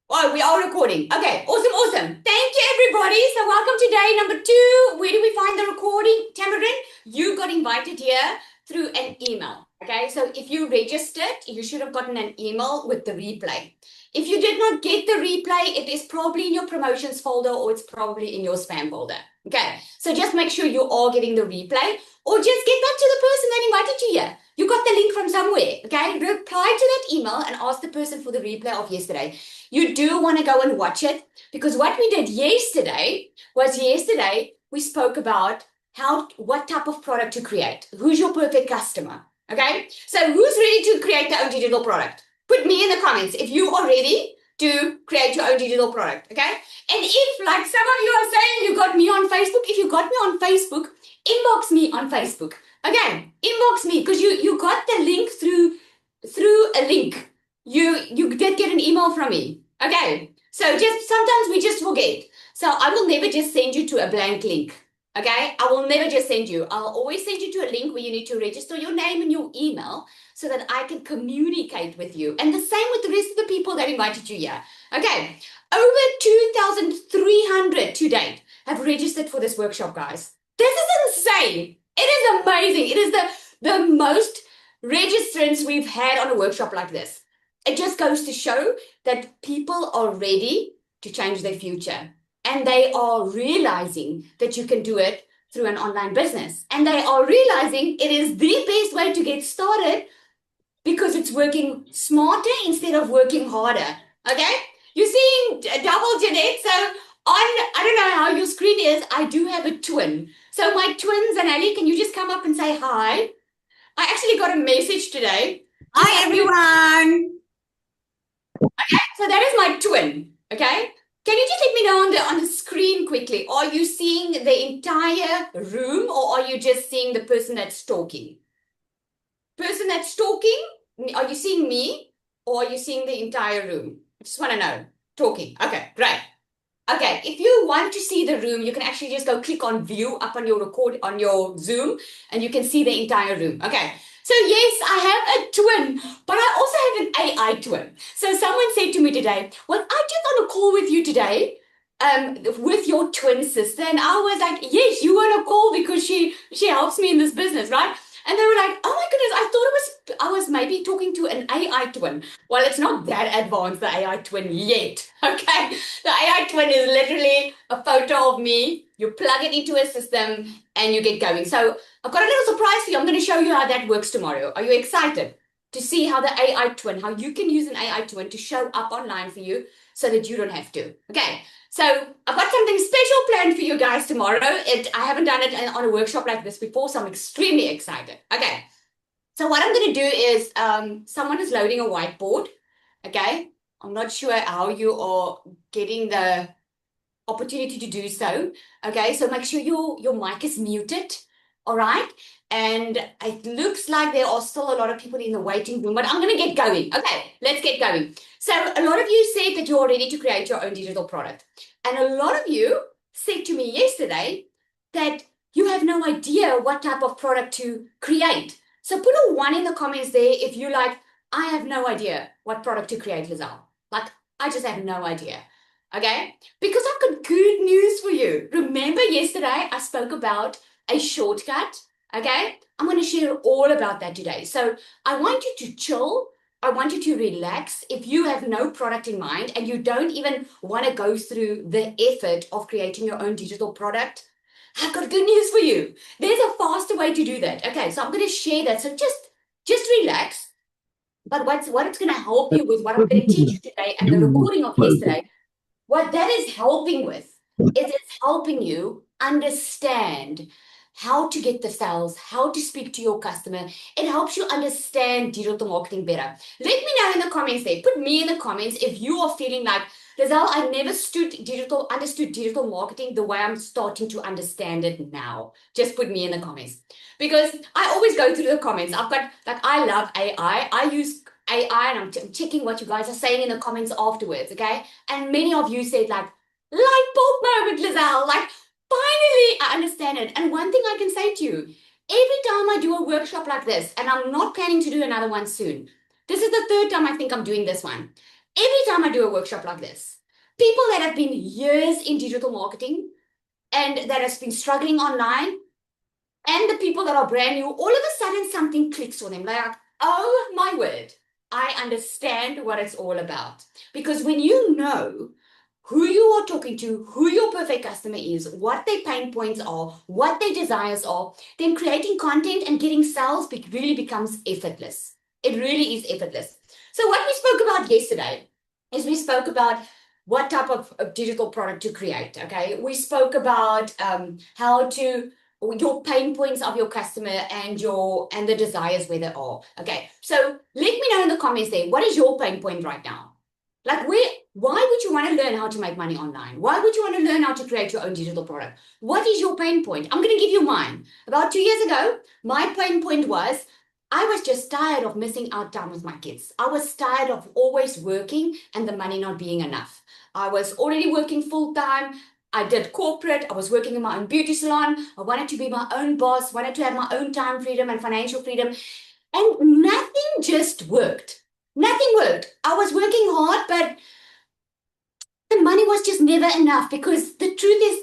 Oh, we are recording. Okay, awesome. Thank you, everybody. So, welcome to day number 2. Where do we find the recording? Tamarind, you got invited here through an email. Okay, so if you registered, you should have gotten an email with the replay. If you did not get the replay, it is probably in your promotions folder or it's probably in your spam folder. Okay, so just make sure you are getting the replay or just get that to the person that invited you here. You got the link from somewhere. Okay, reply to that email and ask the person for the replay of yesterday. You do want to go and watch it because what we did yesterday we spoke about what type of product to create. Who's your perfect customer? Okay, so who's ready to create their own digital product? Put me in the comments if you are ready to create your own digital product. Okay, and if like some of you are saying you got me on Facebook, if you got me on Facebook, inbox me on Facebook. Okay, inbox me because you got the link through a link. You did get an email from me. Okay, so just sometimes we just forget. So I will never just send you to a blank link. Okay, I will never just send you. I'll always send you to a link where you need to register your name and your email so that I can communicate with you. And the same with the rest of the people that invited you here. Okay, over 2,300 to date have registered for this workshop, guys. This is insane. It is amazing. It is the most registrants we've had on a workshop like this. It just goes to show that people are ready to change their future. And they are realizing that you can do it through an online business. And they are realizing it is the best way to get started because it's working smarter instead of working harder. Okay? You're seeing double Jeanette. So I don't know how your screen is. I do have a twin. So my twins, and Ali, can you just come up and say hi? I actually got a message today. Hi, everyone. Okay, so that is my twin. Okay, can you just let me know on the screen quickly? Are you seeing the entire room, or are you just seeing the person that's talking? Person that's talking, are you seeing me, or are you seeing the entire room? I just want to know. Talking. Okay, great. Okay, if you want to see the room, you can actually just go click on view up on your Zoom, and you can see the entire room. Okay. So yes, I have a twin, but I also have an AI twin. So someone said to me today, well, I just on a call with you today, with your twin sister. And I was like, yes, you want a call because she helps me in this business, right? And they were like, oh my goodness, I thought I was maybe talking to an AI twin. Well, it's not that advanced, the AI twin yet. Okay. The AI twin is literally a photo of me. You plug it into a system and you get going. So I've got a little surprise for you. I'm going to show you how that works tomorrow. Are you excited to see how the AI twin, how you can use an AI twin to show up online for you so that you don't have to? Okay. So I've got something special planned for you guys tomorrow. I haven't done it on a workshop like this before, so I'm extremely excited. Okay. So what I'm going to do is someone is loading a whiteboard. Okay. I'm not sure how you are getting the opportunity to do so. Okay. So make sure your mic is muted. All right. And it looks like there are still a lot of people in the waiting room, but I'm going to get going. Okay. Let's get going. So a lot of you said that you're ready to create your own digital product. And a lot of you said to me yesterday that you have no idea what type of product to create. So put a 1 in the comments there if you like, I have no idea what product to create, Lizelle. Like, I just have no idea. Okay? Because I've got good news for you. Remember yesterday I spoke about a shortcut? Okay? I'm going to share all about that today. So I want you to chill. I want you to relax. If you have no product in mind and you don't even want to go through the effort of creating your own digital product, I've got good news for you. There's a faster way to do that. Okay, so I'm going to share that. So just relax. But what it's going to help you with, what I'm going to teach you today and the recording of yesterday, what that is helping with is it's helping you understand how to get the sales, how to speak to your customer. It helps you understand digital marketing better. Let me know in the comments there. Put me in the comments if you are feeling like, Lizelle, I never understood digital marketing the way I'm starting to understand it now. Just put me in the comments. Because I always go through the comments. I love AI. I use AI and I'm checking what you guys are saying in the comments afterwards, okay? And many of you said like, light bulb moment, Lizelle, like, finally, I understand it. And one thing I can say to you, every time I do a workshop like this, and I'm not planning to do another one soon, This is the third time I think I'm doing this one. Every time I do a workshop like this, people that have been years in digital marketing and that has been struggling online, and the people that are brand new, all of a sudden something clicks for them. Like, oh my word, I understand what it's all about. Because when you know who you are talking to, who your perfect customer is, what their pain points are, what their desires are, then creating content and getting sales really becomes effortless. It really is effortless. So what we spoke about yesterday is we spoke about what type of digital product to create. Okay, we spoke about how to your pain points of your customer and the desires where they are. Okay, so let me know in the comments there, what is your pain point right now? Like, why would you want to learn how to make money online? Why would you want to learn how to create your own digital product? What is your pain point? I'm going to give you mine. About 2 years ago, my pain point was I was just tired of missing out time with my kids. I was tired of always working and the money not being enough. I was already working full time. I did corporate. I was working in my own beauty salon. I wanted to be my own boss, wanted to have my own time freedom and financial freedom. And nothing just worked. Nothing worked. I was working hard, but the money was just never enough because the truth is,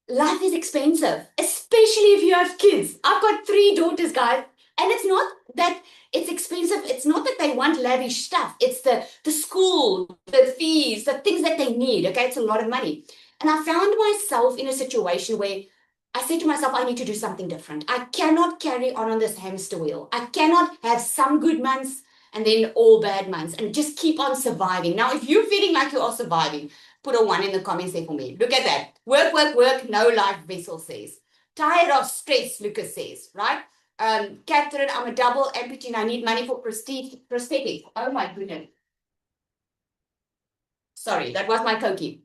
life is expensive, especially if you have kids. I've got 3 daughters, guys, and it's not that it's expensive. It's not that they want lavish stuff. It's the school, the fees, the things that they need. Okay, it's a lot of money. And I found myself in a situation where I said to myself, I need to do something different. I cannot carry on this hamster wheel. I cannot have some good months and then all bad months and just keep on surviving. Now, if you're feeling like you are surviving, put a 1 in the comments there for me. Look at that. Work, work, work. No life, Vessel says. Tired of stress, Lucas says, right? Catherine, I'm a double amputee and I need money for prosthetic. Oh my goodness. Sorry, that was my cokie.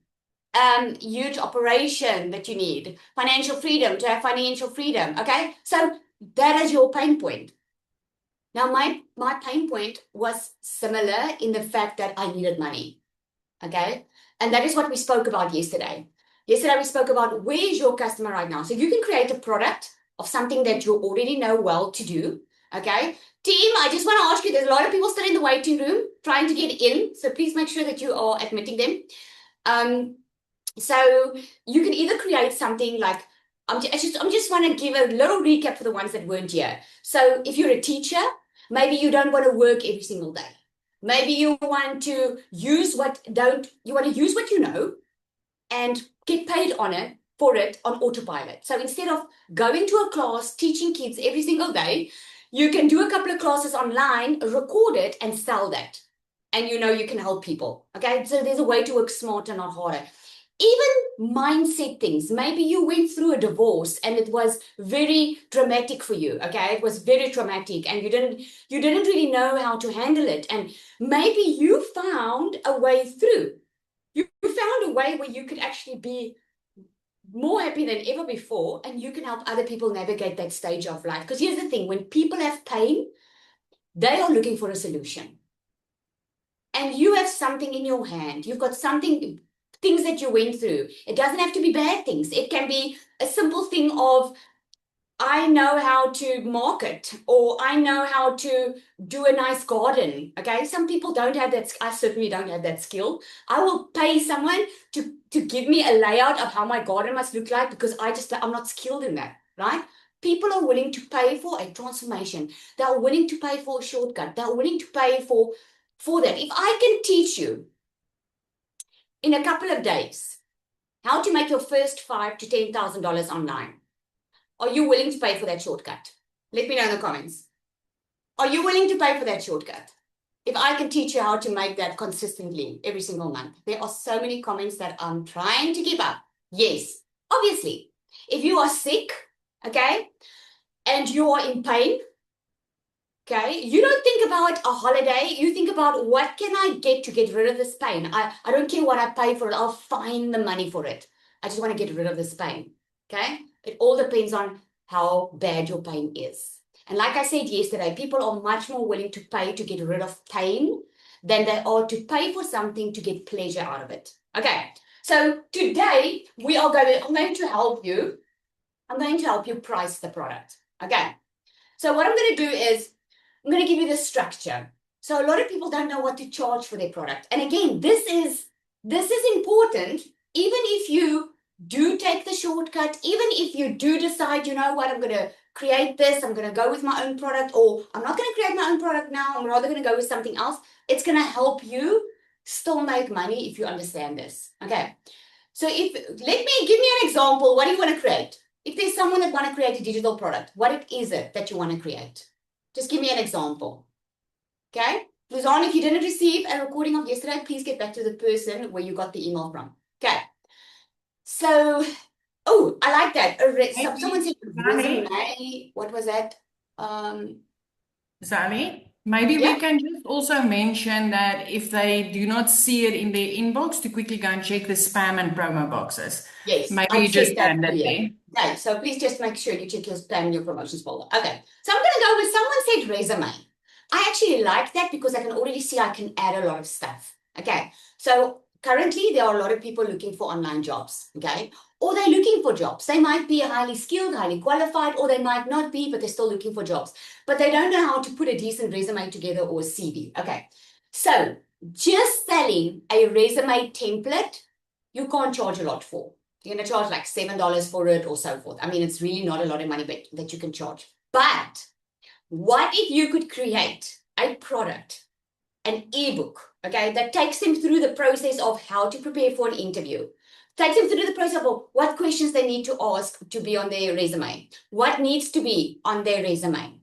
Huge operation that you need. Financial freedom, to have financial freedom. Okay. So that is your pain point. Now, my pain point was similar in the fact that I needed money. Okay. And that is what we spoke about yesterday. Yesterday, we spoke about where is your customer right now. So you can create a product of something that you already know well to do. Okay. Team, I just want to ask you, there's a lot of people still in the waiting room trying to get in. So please make sure that you are admitting them. So you can either create something like, I just want to give a little recap for the ones that weren't here. So if you're a teacher, maybe you don't want to work every single day. Maybe you want to use what you know and get paid on it for it on autopilot. So instead of going to a class, teaching kids every single day, you can do a couple of classes online, record it and sell that. And you can help people. Okay. So there's a way to work smarter, not harder. Even mindset things. Maybe you went through a divorce and it was very dramatic for you. Okay. It was very traumatic and you didn't really know how to handle it. And maybe you found a way through. You found a way where you could actually be more happy than ever before and you can help other people navigate that stage of life. Because here's the thing, when people have pain, they are looking for a solution. And you have something in your hand. You've got things that you went through. It doesn't have to be bad things. It can be a simple thing of, I know how to market, or I know how to do a nice garden. Okay. Some people don't have that. I certainly don't have that skill. I will pay someone to give me a layout of how my garden must look like because I'm not skilled in that. Right. People are willing to pay for a transformation. They're willing to pay for a shortcut. They're willing to pay for that. If I can teach you in a couple of days how to make your first $5,000 to $10,000 online, are you willing to pay for that shortcut? Let me know in the comments. Are you willing to pay for that shortcut? If I can teach you how to make that consistently every single month. There are so many comments that I'm trying to keep up. Yes, obviously. If you are sick, okay, and you are in pain, okay, you don't think about a holiday. You think about what can I get to get rid of this pain? I don't care what I pay for it. I'll find the money for it. I just want to get rid of this pain. Okay. It all depends on how bad your pain is. And like I said yesterday, people are much more willing to pay to get rid of pain than they are to pay for something to get pleasure out of it. Okay. So today I'm going to help you. I'm going to help you price the product. Okay. So what I'm going to do is I'm going to give you the structure. So a lot of people don't know what to charge for their product. And again, this is important. Even if you do take the shortcut, even if you do decide, you know what, I'm going to create this, I'm going to go with my own product, or I'm not going to create my own product now, I'm rather going to go with something else. It's going to help you still make money if you understand this. Okay. So give me an example. What do you want to create? If there's someone that want to create a digital product, what is it that you want to create? Just give me an example. Okay? Luzanne, if you didn't receive a recording of yesterday, please get back to the person where you got the email from. Okay. So, oh, I like that. Someone said resume. What was that? Sally, maybe Yeah. we can just also mention that if they do not see it in their inbox, to quickly go and check the spam and promo boxes. Yes, Maybe I've you just said that stand it earlier. there. Okay, so please just make sure you check your spam and your promotions folder. Okay, so I'm going to go with someone said resume. I actually like that because I can already see I can add a lot of stuff. Okay, so currently there are a lot of people looking for online jobs. Okay, or they're looking for jobs. They might be highly skilled, highly qualified, or they might not be, but they're still looking for jobs. But they don't know how to put a decent resume together or a CV. Okay, so just selling a resume template, you can't charge a lot for. You're going to charge like $7 for it or so forth. I mean, it's really not a lot of money that you can charge. But what if you could create a product, an ebook, okay, that takes them through the process of how to prepare for an interview, takes them through the process of what questions they need to ask to be on their resume, what needs to be on their resume,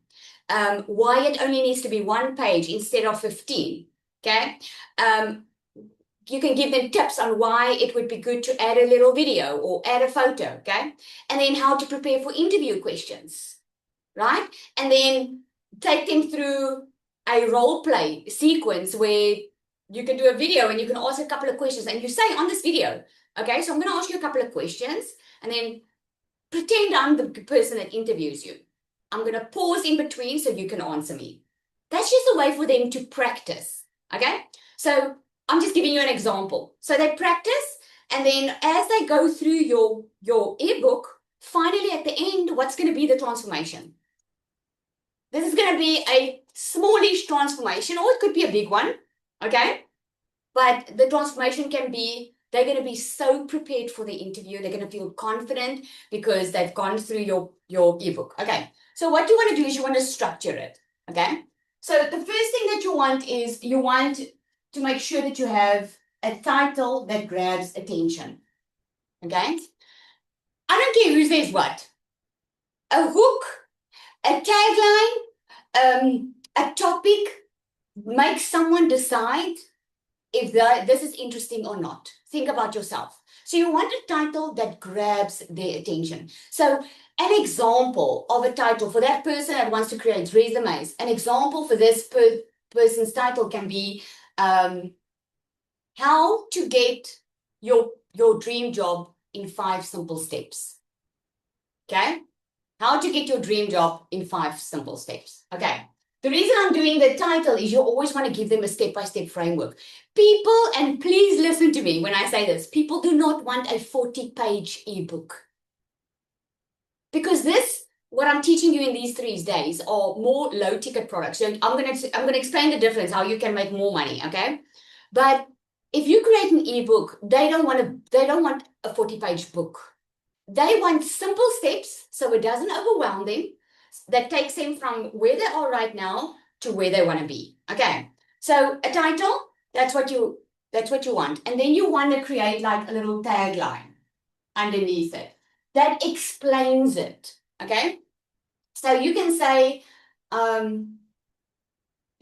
why it only needs to be one page instead of 15, okay? You can give them tips on why it would be good to add a little video or add a photo, okay? And then how to prepare for interview questions, right? And then take them through a role play sequence where you can do a video and you can ask a couple of questions and you say on this video, okay, so I'm going to ask you a couple of questions and then pretend I'm the person that interviews you. I'm going to pause in between so you can answer me. That's just a way for them to practice, okay? So I'm just giving you an example. So they practice, and then as they go through your ebook, finally at the end, what's going to be the transformation? This is going to be a smallish transformation, or it could be a big one, okay? But the transformation can be, they're going to be so prepared for the interview. They're going to feel confident because they've gone through your ebook. Okay, so what you want to do is you want to structure it, okay? So the first thing that you want is you want to make sure that you have a title that grabs attention, okay? I don't care who says what. A hook, a tagline, a topic makes someone decide if this is interesting or not. Think about yourself. So you want a title that grabs their attention. So an example of a title for that person that wants to create resumes, an example for this person's title can be how to get your dream job in 5 simple steps. Okay? How to get your dream job in 5 simple steps. Okay. The reason I'm doing the title is you always want to give them a step-by-step framework. People, and please listen to me when I say this, people do not want a 40-page ebook. Because what I'm teaching you in these 3 days are more low-ticket products. So I'm gonna explain the difference, how you can make more money, okay? But if you create an ebook, they don't want a 40-page book. They want simple steps so it doesn't overwhelm them, that takes them from where they are right now to where they want to be. Okay, so a title, that's what you want. And then you want to create like a little tagline underneath it that explains it. Okay, so you can say, let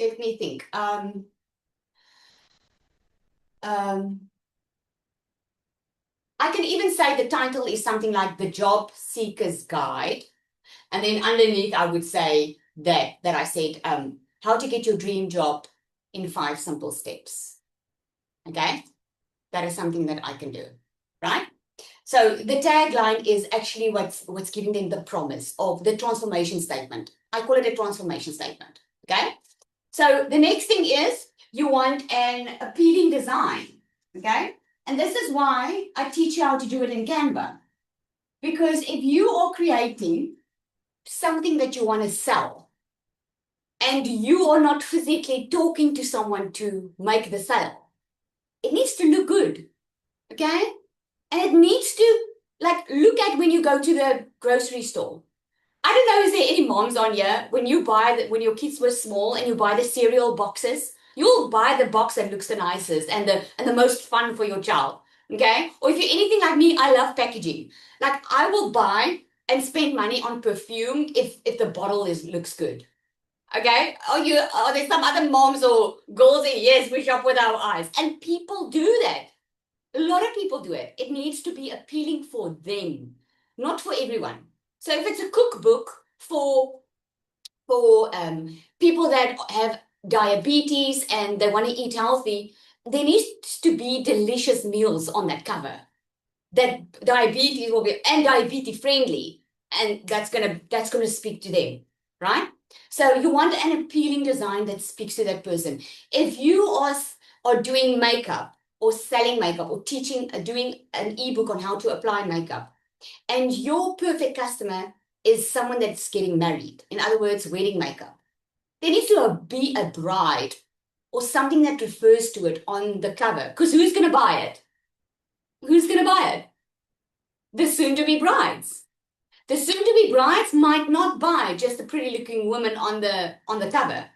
me think. I can even say the title is something like The Job Seeker's Guide. And then underneath, I would say that I said, how to get your dream job in 5 simple steps. Okay? That is something that I can do, right? So the tagline is actually what's giving them the promise of the transformation statement. I call it a transformation statement, okay? So the next thing is you want an appealing design, okay? And this is why I teach you how to do it in Canva. Because if you are creating something that you want to sell, and you are not physically talking to someone to make the sale, it needs to look good, okay? And it needs to, like, look at when you go to the grocery store. I don't know, is there any moms on here? When you buy when your kids were small and you buy the cereal boxes, you'll buy the box that looks the nicest and the most fun for your child. Okay? Or if you're anything like me, I love packaging. Like I will buy and spend money on perfume if the bottle looks good. Okay? Are there some other moms or girls that yes, we shop with our eyes. And people do that. A lot of people do it. It needs to be appealing for them, not for everyone. So if it's a cookbook for people that have diabetes and they want to eat healthy, there needs to be delicious meals on that cover. That diabetes will be and diabetes friendly, and that's gonna speak to them, right? So you want an appealing design that speaks to that person. If you are doing makeup or selling makeup or teaching, doing an ebook on how to apply makeup, and your perfect customer is someone that's getting married, in other words, wedding makeup, there needs to be a bride or something that refers to it on the cover. Because who's going to buy it? Who's going to buy it? The soon-to-be brides. The soon-to-be brides might not buy just a pretty-looking woman on the cover.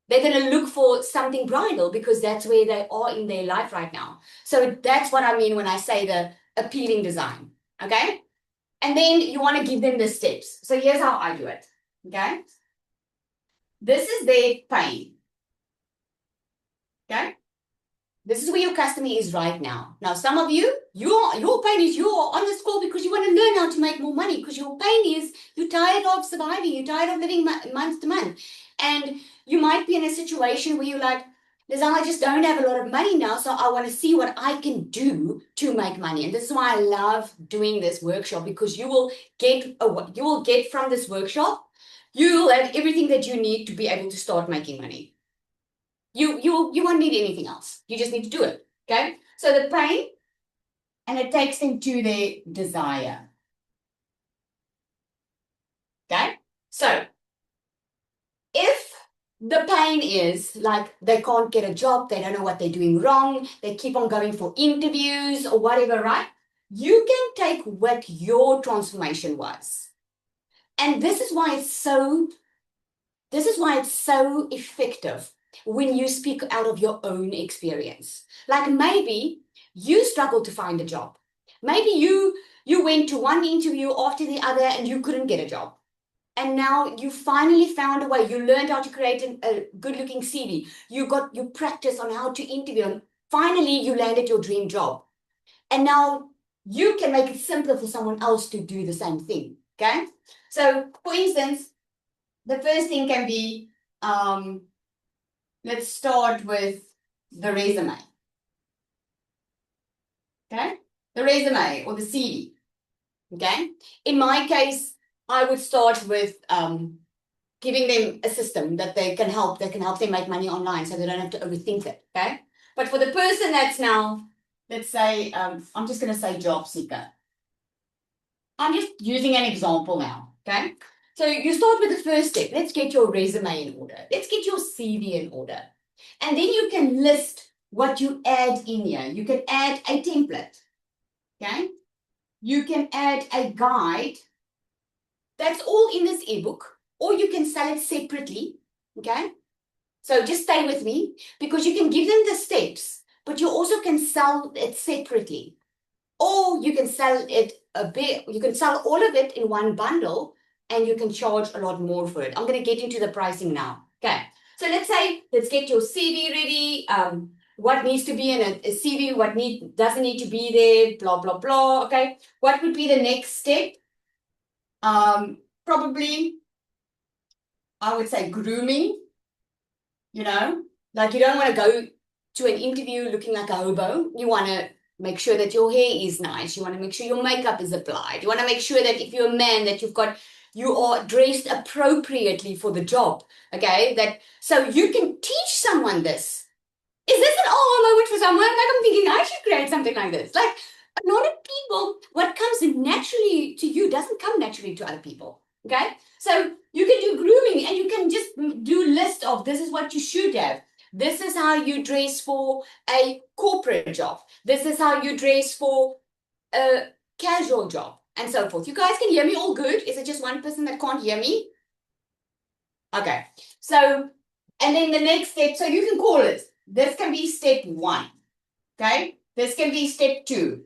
They're going to look for something bridal because that's where they are in their life right now. So that's what I mean when I say the appealing design. Okay? And then you want to give them the steps. So here's how I do it. Okay? This is their pain. Okay? This is where your customer is right now. Now, some of you, your pain is you're on this call because you want to learn how to make more money because your pain is you're tired of surviving, you're tired of living month to month. And you might be in a situation where you're like, Lizanne, I just don't have a lot of money now, so I want to see what I can do to make money. And this is why I love doing this workshop because you will get from this workshop, you'll have everything that you need to be able to start making money. You won't need anything else. You just need to do it. Okay. So the pain, and it takes them to their desire. Okay. So if the pain is like they can't get a job, they don't know what they're doing wrong, they keep on going for interviews or whatever, right? You can take what your transformation was. And this is why it's so effective when you speak out of your own experience. Like maybe you struggled to find a job. Maybe you went to one interview after the other and you couldn't get a job. And now you finally found a way. You learned how to create a good-looking CV. You practice on how to interview. And finally, you landed your dream job. And now you can make it simpler for someone else to do the same thing. Okay? So, for instance, the first thing can be, let's start with the resume. Okay? The resume or the CV. Okay? In my case, I would start with giving them a system that can help them make money online so they don't have to overthink it. Okay? But for the person that's now, let's say, I'm just going to say job seeker. I'm just using an example now. Okay? So you start with the first step. Let's get your resume in order. Let's get your CV in order. And then you can list what you add in here. You can add a template. Okay? You can add a guide. That's all in this ebook. Or you can sell it separately. Okay? So just stay with me because you can give them the steps, but you also can sell it separately. Or you can sell it you can sell all of it in one bundle and you can charge a lot more for it. I'm going to get into the pricing now. Okay. So let's get your CV ready. What needs to be in a CV, what doesn't need to be there, blah, blah, blah. Okay. What would be the next step? Probably, I would say grooming, like you don't want to go to an interview looking like a hobo. You want to make sure that your hair is nice. You want to make sure your makeup is applied. You want to make sure that if you're a man that you are dressed appropriately for the job. Okay. So you can teach someone this. Is this an aha moment for someone? Like I'm thinking I should create something like this. Like a lot of people, what comes naturally to you doesn't come naturally to other people. Okay, so you can do grooming and you can just do list of this is what you should have. This is how you dress for a corporate job. This is how you dress for a casual job and so forth. You guys can hear me all good? Is it just one person that can't hear me? Okay, so, and then the next step, so you can call it, this can be step 1, okay? This can be step 2.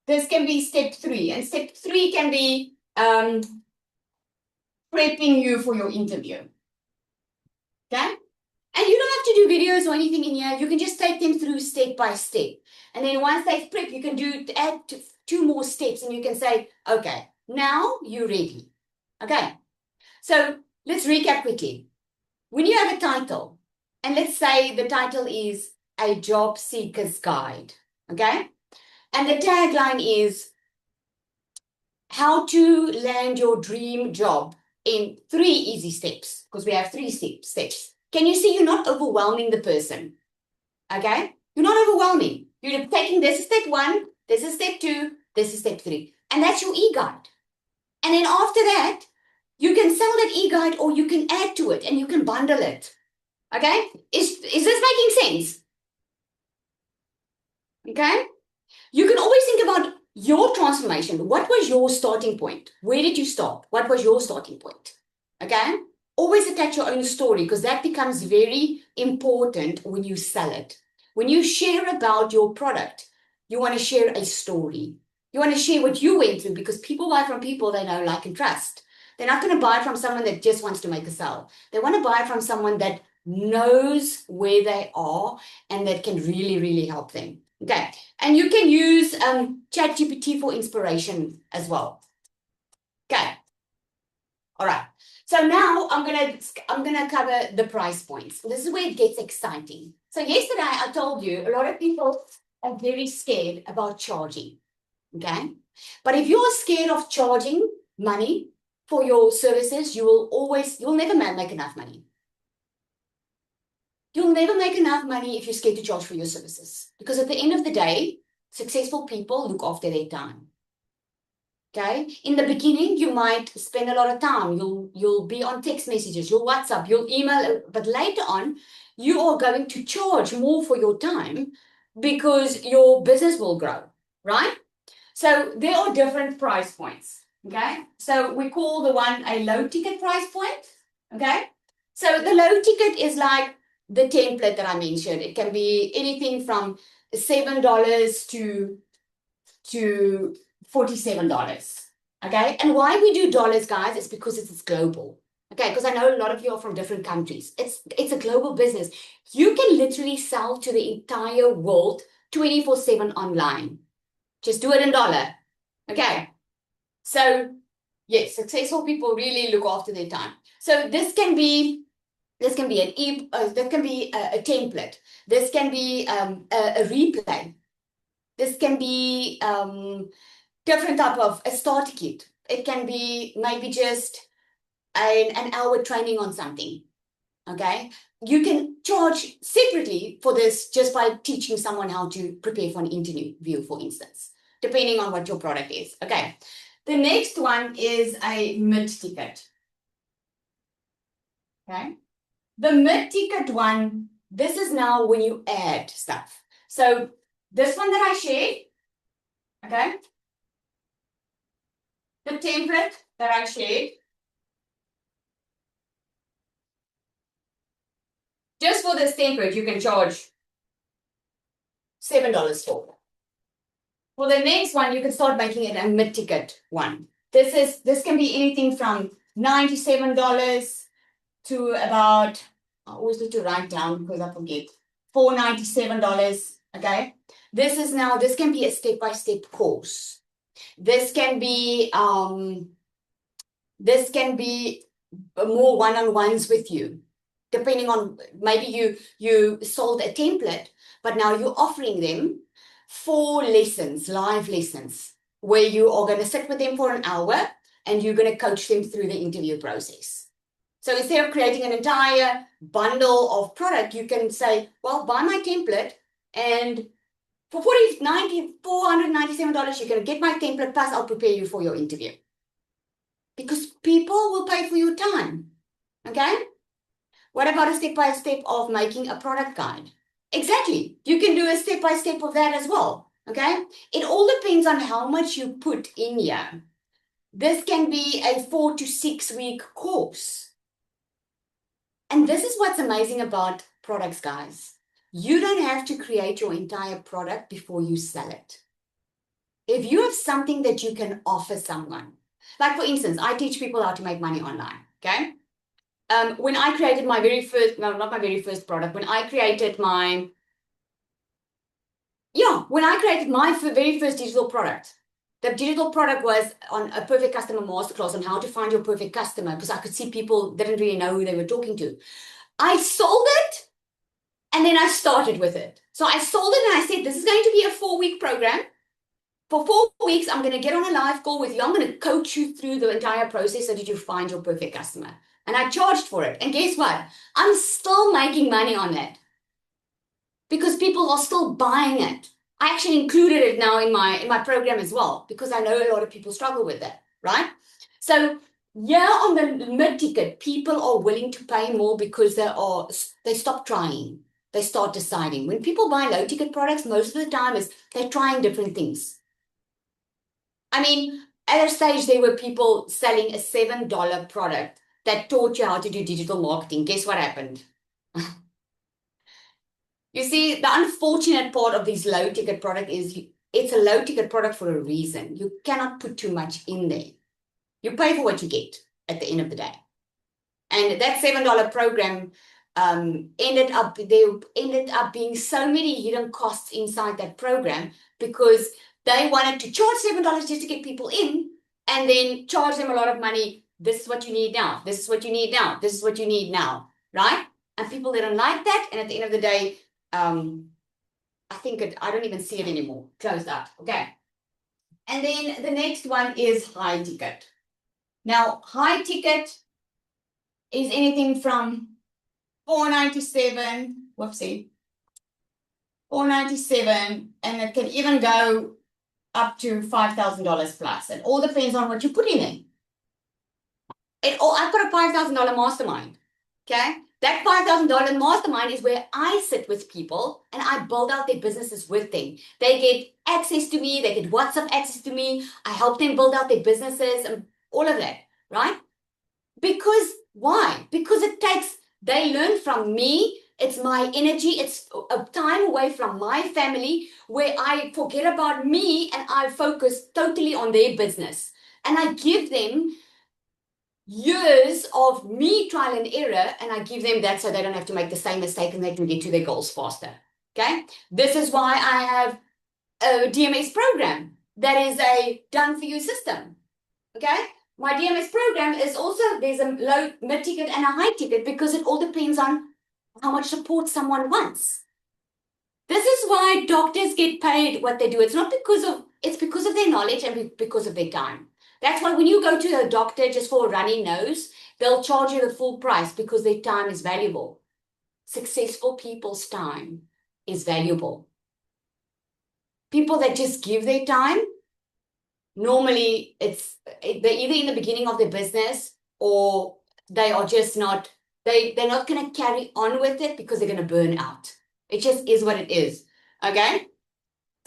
This can be step 3, and step 3 can be prepping you for your interview, okay? And you don't have to do videos or anything in here. You can just take them through step by step. And then once they've prepped, you can add 2 more steps and you can say, okay, now you're ready. Okay, so let's recap quickly. When you have a title, and let's say the title is A Job Seeker's Guide, okay? And the tagline is how to land your dream job in 3 easy steps, because we have 3 steps. Can you see you're not overwhelming the person? Okay? You're not overwhelming. You're taking this is step 1, this is step 2, this is step 3. And that's your e-guide. And then after that, you can sell that e-guide or you can add to it and you can bundle it. Okay? Is this making sense? Okay? You can always think about your transformation. What was your starting point? Where did you start? What was your starting point? Okay? Always attach your own story because that becomes very important when you sell it. When you share about your product, you want to share a story. You want to share what you went through because people buy from people they know, like, and trust. They're not going to buy from someone that just wants to make a sale. They want to buy from someone that knows where they are and that can really, really help them. Okay, and you can use ChatGPT for inspiration as well. Okay, all right. So now I'm gonna cover the price points. This is where it gets exciting. So yesterday I told you a lot of people are very scared about charging. Okay, but if you're scared of charging money for your services, you'll never make enough money. You'll never make enough money if you're scared to charge for your services. Because at the end of the day, successful people look after their time. Okay? In the beginning, you might spend a lot of time. You'll be on text messages, you'll WhatsApp, you'll email, but later on, you are going to charge more for your time because your business will grow, right? So there are different price points. Okay? So we call the one a low ticket price point. Okay? So the low ticket is like the template that I mentioned. It can be anything from $7 to $47. Okay, and why we do dollars, guys, is because it's global. Okay, because I know a lot of you are from different countries. It's a global business. You can literally sell to the entire world 24/7 online. Just do it in dollar. Okay, so yes, successful people really look after their time. So this can be a template. This can be a replay. This can be different type of a starter kit. It can be maybe just an hour training on something. Okay, you can charge separately for this just by teaching someone how to prepare for an interview, for instance, depending on what your product is. Okay, the next one is a mid-ticket. Okay, the mid-ticket one, this is now when you add stuff. So this one that I shared, okay, the template that I shared, just for this template, you can charge $7 for. For the next one, you can start making it a mid-ticket one. This can be anything from $97 to about, I always need to write down because I forget, $497. Okay. This can be a step-by-step course. This can be more one-on-ones with you, depending on maybe you sold a template, but now you're offering them 4 lessons, live lessons, where you are going to sit with them for an hour and you're going to coach them through the interview process. So instead of creating an entire bundle of product, you can say, well, buy my template and for $497, you're going to get my template, plus I'll prepare you for your interview. because people will pay for your time. Okay? What about a step-by-step of making a product guide? Exactly. You can do a step-by-step of that as well. Okay? It all depends on how much you put in here. This can be a 4 to 6 week course. And this is what's amazing about products, guys. You don't have to create your entire product before you sell it. If you have something that you can offer someone, like for instance, I teach people how to make money online. Okay? When I created my very first, no, not my very first product, when I created my very first digital product, the digital product was on a perfect customer masterclass on how to find your perfect customer, because I could see people didn't really know who they were talking to. I sold it and then I started with it. So I sold it and I said, this is going to be a 4-week program. For 4 weeks, I'm going to get on a live call with you. I'm going to coach you through the entire process so that you find your perfect customer. And I charged for it. And guess what? I'm still making money on that because people are still buying it. I actually included it now in my program as well, because I know a lot of people struggle with that, right? So yeah, on the mid-ticket, people are willing to pay more because they stop trying. They start deciding. When people buy low-ticket products, most of the time they're trying different things. I mean, at a stage, there were people selling a $7 product that taught you how to do digital marketing. Guess what happened? You see, the unfortunate part of this low ticket product is it's a low ticket product for a reason. You cannot put too much in there. You pay for what you get at the end of the day. And that $7 program ended up being so many hidden costs inside that program because they wanted to charge $7 just to get people in and then charge them a lot of money. This is what you need now. This is what you need now. This is what you need now. Right? And people didn't like that. And at the end of the day, I don't even see it anymore. Closed out. Okay. And then the next one is high ticket. Now, high ticket is anything from $497, whoopsie, $497, and it can even go up to $5,000 plus. It all depends on what you put in it. I've got a $5,000 mastermind. Okay. That $5,000 mastermind is where I sit with people and I build out their businesses with them. They get access to me. They get WhatsApp access to me. I help them build out their businesses and all of that, right? Because why? Because they learn from me. It's my energy. It's a time away from my family where I forget about me and I focus totally on their business. And I give them years of me trial and error, and I give them that so they don't have to make the same mistake and they can get to their goals faster. Okay. This is why I have a DMS program that is a done for you system. Okay. My DMS program is also, there's a low, mid ticket and a high ticket because it all depends on how much support someone wants. This is why doctors get paid what they do. It's because of their knowledge and because of their time. That's why when you go to a doctor just for a runny nose, they'll charge you the full price because their time is valuable. Successful people's time is valuable. People that just give their time, normally they're either in the beginning of their business or they are just not, they're not going to carry on with it because they're going to burn out. It just is what it is. Okay.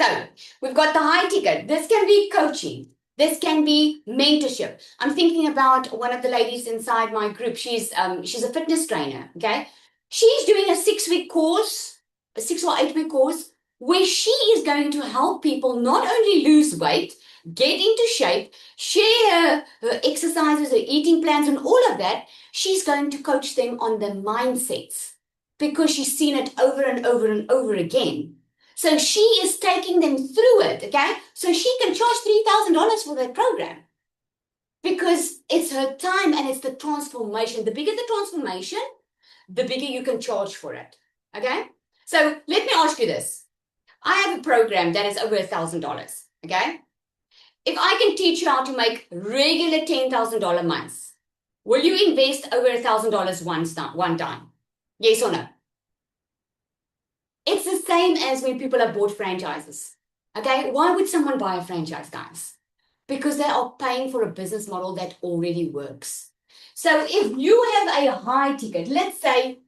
So we've got the high ticket. This can be coaching. This can be mentorship. I'm thinking about one of the ladies inside my group. She's a fitness trainer. Okay. She's doing a 6-week course, a 6 or 8-week course where she is going to help people not only lose weight, get into shape, share her exercises, her eating plans, and all of that. She's going to coach them on the mindsets because she's seen it over and over and over again. So she is taking them through it, okay? So she can charge $3,000 for that program because it's her time and it's the transformation. The bigger the transformation, the bigger you can charge for it, okay? So let me ask you this. I have a program that is over $1,000, okay? If I can teach you how to make regular $10,000 months, will you invest over $1,000 one time? Yes or no? It's the same as when people have bought franchises. Okay, why would someone buy a franchise, guys? because they are paying for a business model that already works. So if you have a high ticket, let's say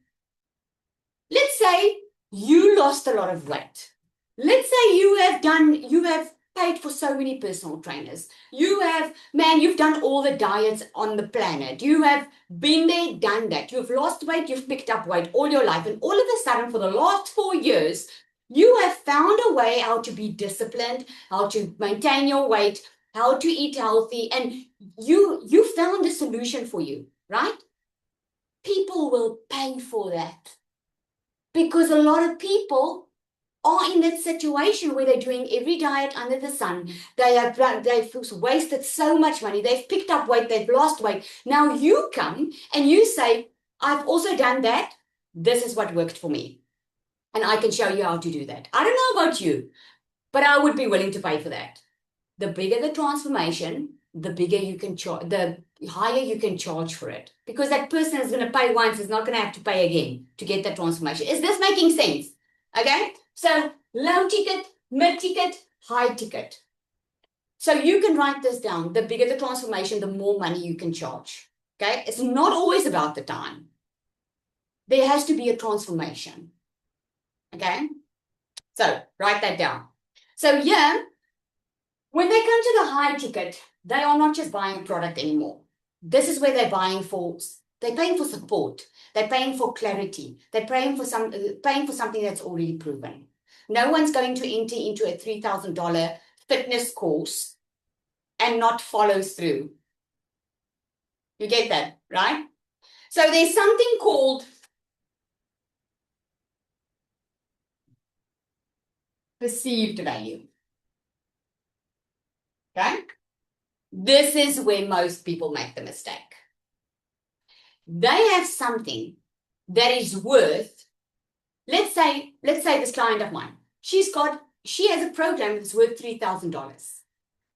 you lost a lot of weight. Let's say you have paid for so many personal trainers. You've done all the diets on the planet. You have been there, done that. You've lost weight, you've picked up weight all your life. And all of a sudden, for the last 4 years, you have found a way how to be disciplined, how to maintain your weight, how to eat healthy, and you found a solution for you, right? People will pay for that because a lot of people are in that situation where they're doing every diet under the sun. They've wasted so much money. They've picked up weight. They've lost weight. Now you come and you say, I've also done that. This is what worked for me. And I can show you how to do that. I don't know about you, but I would be willing to pay for that. The bigger the transformation, the bigger you can charge, the higher you can charge for it. Because that person is going to pay once, is not going to have to pay again to get that transformation. Is this making sense? Okay? So low ticket, mid ticket, high ticket. So you can write this down. The bigger the transformation, the more money you can charge. Okay? It's not always about the time. There has to be a transformation. Okay? So write that down. So yeah, when they come to the high ticket, they are not just buying a product anymore. This is where they're paying for support. They're paying for clarity. They're paying for something that's already proven. No one's going to enter into a $3,000 fitness course and not follow through. You get that, right? So there's something called perceived value. Okay? This is where most people make the mistake. They have something that is worth, let's say this client of mine, she has a program that's worth $3,000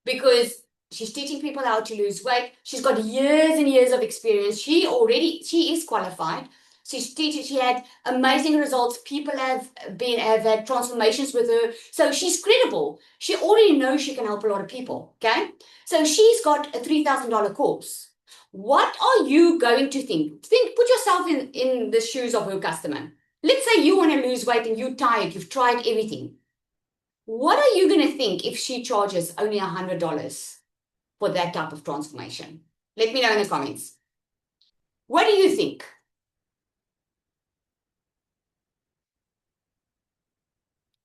because she's teaching people how to lose weight. She's got years and years of experience. She is qualified. She had amazing results. People have had transformations with her. So she's credible. She already knows she can help a lot of people. Okay. So she's got a $3,000 course. What are you going to think? Put yourself in the shoes of her customer. Let's say you want to lose weight and you're tired. You've tried everything. What are you going to think if she charges only $100 for that type of transformation? Let me know in the comments. What do you think?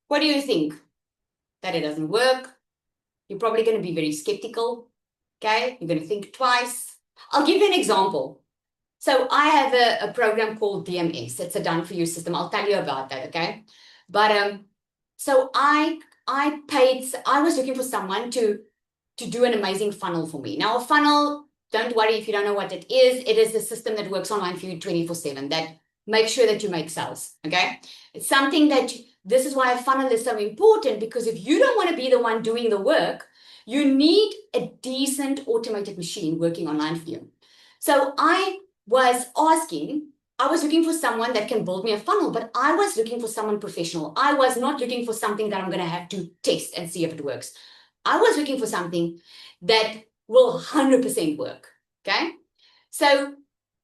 What do you think? That it doesn't work? You're probably going to be very skeptical. Okay? You're going to think twice. I'll give you an example. So I have a program called DMS. It's a done for you system. I'll tell you about that. Okay? But so I was looking for someone to do an amazing funnel for me. Now a funnel, don't worry if you don't know what it is. It is a system that works online for you 24/7 that makes sure that you make sales. Okay? It's something that this is why a funnel is so important, because if you don't want to be the one doing the work, you need a decent automated machine working online for you. So I was looking for someone that can build me a funnel, but I was looking for someone professional. I was not looking for something that I'm going to have to test and see if it works. I was looking for something that will 100% work. Okay. So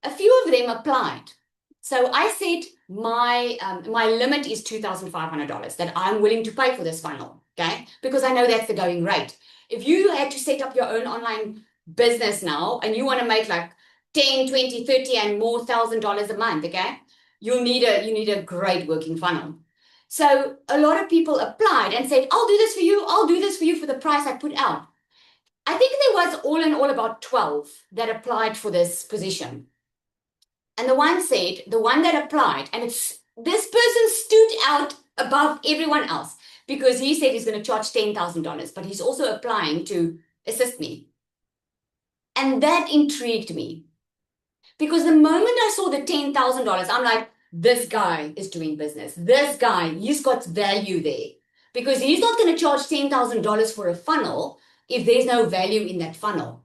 a few of them applied. So I said my limit is $2,500 that I'm willing to pay for this funnel. Okay. Because I know that's the going rate. If you had to set up your own online business now and you want to make like 10, 20, 30 and more $1,000 a month, okay, you need a great working funnel. So a lot of people applied and said, I'll do this for you. I'll do this for you for the price I put out. I think there was all in all about 12 that applied for this position. And the one that applied, and this person stood out above everyone else because he said he's going to charge $10,000, but he's also applying to assist me. And that intrigued me because the moment I saw the $10,000, I'm like, this guy is doing business. This guy, he's got value there because he's not going to charge $10,000 for a funnel if there's no value in that funnel.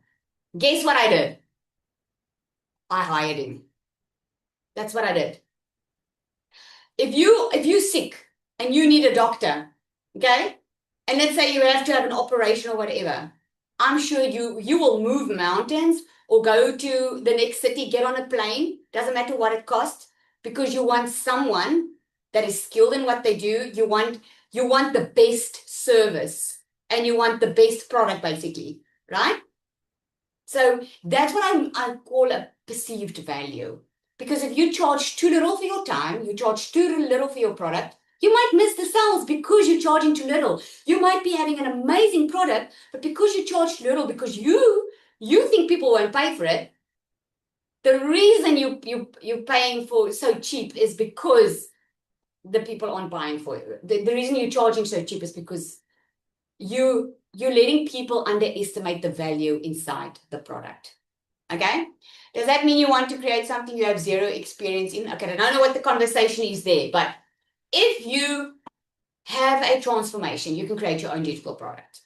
Guess what I did? I hired him. That's what I did. If you're sick and you need a doctor, okay, and let's say you have to have an operation or whatever, I'm sure you will move mountains or go to the next city, get on a plane, doesn't matter what it costs, because you want someone that is skilled in what they do. You want the best service and you want the best product, basically, right? So that's what I call a perceived value. Because if you charge too little for your time, you charge too little for your product, you might miss the sales because you're charging too little. You might be having an amazing product, but because you charge little, because you think people won't pay for it, the reason you're paying for so cheap is because the people aren't buying for it. The reason you're charging so cheap is because you're letting people underestimate the value inside the product. Okay? Does that mean you want to create something you have zero experience in? Okay, I don't know what the conversation is there, but if you have a transformation, you can create your own digital product.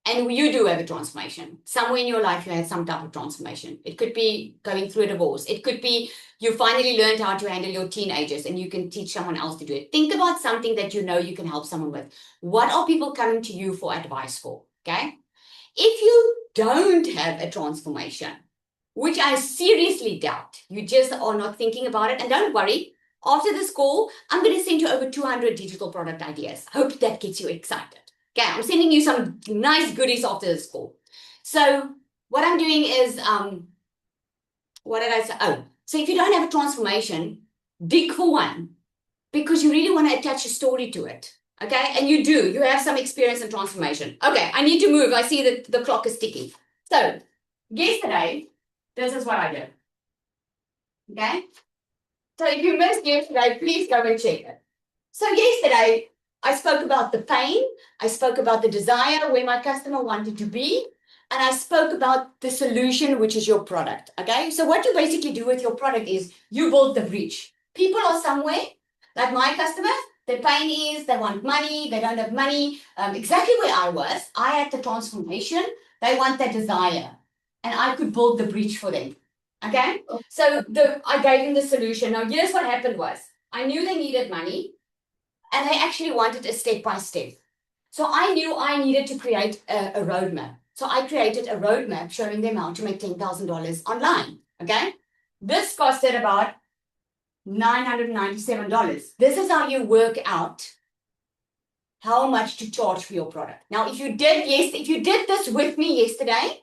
And you do have a transformation. Somewhere in your life, you had some type of transformation. It could be going through a divorce. It could be you finally learned how to handle your teenagers and you can teach someone else to do it. Think about something that you know you can help someone with. What are people coming to you for advice for? Okay? If you don't have a transformation, which I seriously doubt, you just are not thinking about it. And don't worry, after this call, I'm going to send you over 200 digital product ideas. Hope that gets you excited. Okay, I'm sending you some nice goodies after this call. So what I'm doing is, what did I say? Oh, so if you don't have a transformation, dig for one because you really want to attach a story to it. Okay, and you do. You have some experience in transformation. Okay, I need to move. I see that the clock is ticking. So yesterday, this is what I did. Okay, so if you missed yesterday, please go and check it. So yesterday, I spoke about the pain, I spoke about the desire where my customer wanted to be, and I spoke about the solution, which is your product. Okay, so what you basically do with your product is you build the bridge. People are somewhere, like my customers, their pain is they want money, they don't have money. Exactly where I was, I had the transformation, they want that desire, and I could build the bridge for them. Okay, so I gave them the solution. Now, here's what happened was I knew they needed money and they actually wanted a step by step. So I knew I needed to create a roadmap. So I created a roadmap showing them how to make $10,000 online. Okay, this costed about $997. This is how you work out how much to charge for your product. Now, if you did this with me yesterday,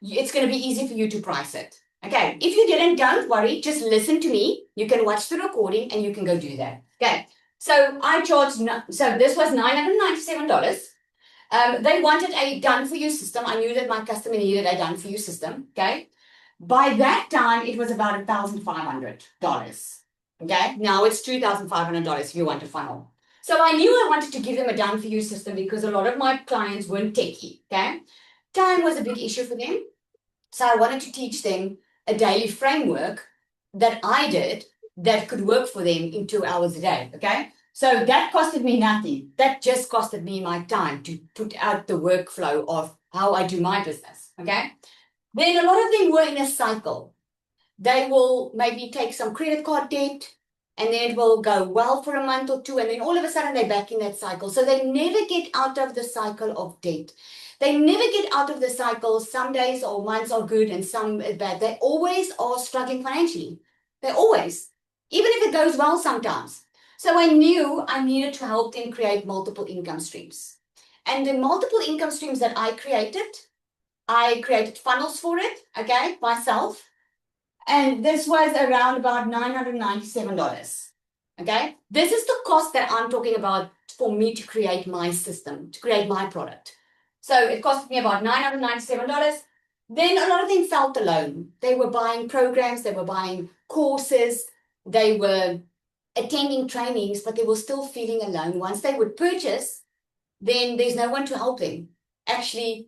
it's going to be easy for you to price it. Okay, if you didn't, don't worry, just listen to me. You can watch the recording and you can go do that. Okay, so I charged, so this was $997. They wanted a done-for-you system. I knew that my customer needed a done-for-you system, okay? By that time, it was about $1,500, okay? Now it's $2,500 if you want a funnel. So I knew I wanted to give them a done-for-you system because a lot of my clients weren't techie, okay? Time was a big issue for them. So I wanted to teach them a daily framework that I did that could work for them in 2 hours a day, okay? So that costed me nothing. That just costed me my time to put out the workflow of how I do my business, okay? Then a lot of them were in a cycle. They will maybe take some credit card debt and then it will go well for a month or two and then all of a sudden they're back in that cycle. So they never get out of the cycle of debt. They never get out of the cycle. Some days or months are good and some is bad. They always are struggling financially. They always, even if it goes well sometimes. So I knew I needed to help them create multiple income streams. And the multiple income streams that I created funnels for it, okay, myself. And this was around about $997. Okay, this is the cost that I'm talking about for me to create my system, to create my product. So it cost me about $997. Then a lot of them felt alone. They were buying programs, they were buying courses, they were attending trainings, but they were still feeling alone. Once they would purchase, then there's no one to help them actually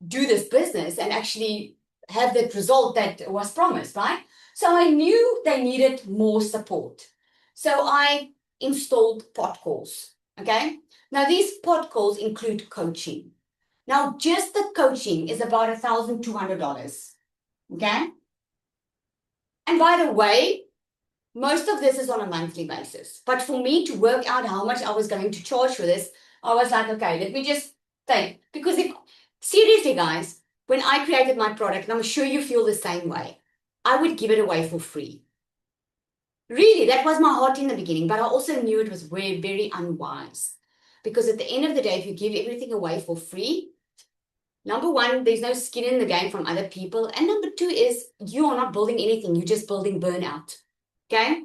do this business and actually have that result that was promised, right? So I knew they needed more support. So I installed pod calls, okay? Now these pod calls include coaching. Now just the coaching is about $1,200, okay? And by the way, most of this is on a monthly basis. But for me to work out how much I was going to charge for this, I was like, okay, let me just think. Because Seriously, guys, when I created my product, and I'm sure you feel the same way, I would give it away for free. Really, that was my heart in the beginning, but I also knew it was very, very unwise. Because at the end of the day, if you give everything away for free, number one, there's no skin in the game from other people. And number two is you are not building anything, you're just building burnout. Okay?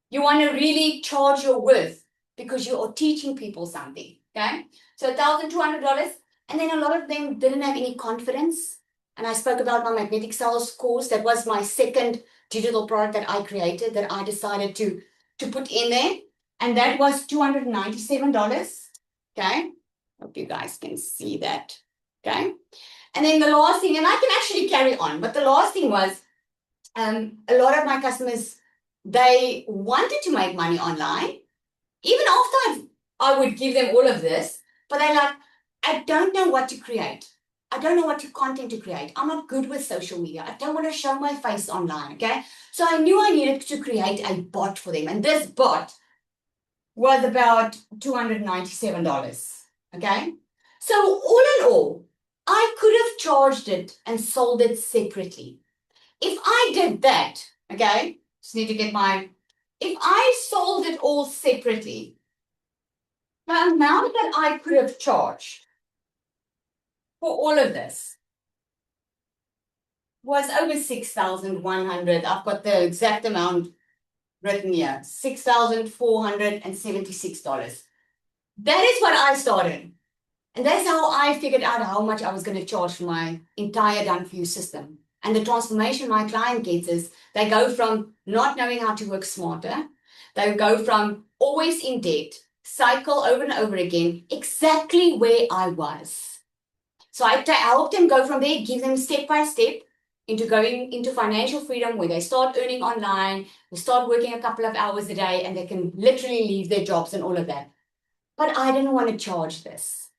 You want to really charge your worth because you are teaching people something. Okay? So $1,200. And then a lot of them didn't have any confidence. And I spoke about my magnetic sales course. That was my second digital product that I created that I decided to put in there. And that was $297. Okay? Hope you guys can see that. Okay? And then the last thing, and I can actually carry on, but the last thing was a lot of my customers, they wanted to make money online. Even after I would give them all of this, but they're like, I don't know what to create. I don't know what content to create. I'm not good with social media. I don't want to show my face online, okay? So I knew I needed to create a bot for them. And this bot was about $297, okay? So all in all, I could have charged it and sold it separately. If I did that, okay, just need to get if I sold it all separately, the amount that I could have charged for all of this was over 6,100. I've got the exact amount written here, $6,476. That is what I started. And that's how I figured out how much I was going to charge for my entire Done For You system. And the transformation my client gets is they go from not knowing how to work smarter, they go from always in debt, cycle over and over again, exactly where I was. So I help them go from there, give them step by step into going into financial freedom where they start earning online, they start working a couple of hours a day, and they can literally leave their jobs and all of that. But I didn't want to charge this.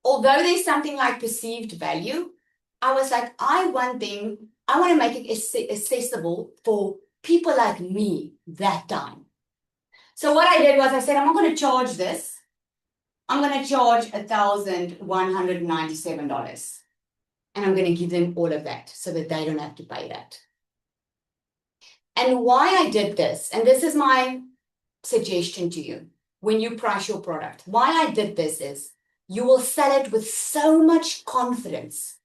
Although there's something like perceived value, I was like, I want to make it accessible for people like me that time. So what I did was I said, I'm not going to charge this. I'm going to charge $1,197. And I'm going to give them all of that so that they don't have to pay that. And why I did this, and this is my suggestion to you when you price your product, why I did this is you will sell it with so much confidence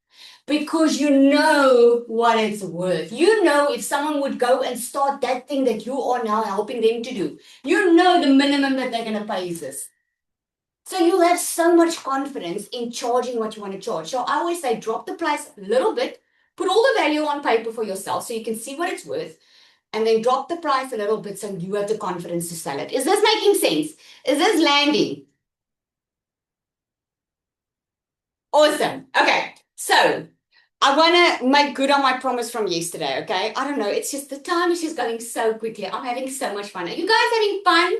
because you know what it's worth. You know if someone would go and start that thing that you are now helping them to do, you know the minimum that they're going to pay is this. So you'll have so much confidence in charging what you want to charge. So I always say drop the price a little bit, put all the value on paper for yourself so you can see what it's worth, and then drop the price a little bit so you have the confidence to sell it. Is this making sense? Is this landing? Awesome. Okay, so I want to make good on my promise from yesterday, okay? I don't know, it's just the time is just going so quickly. I'm having so much fun. Are you guys having fun?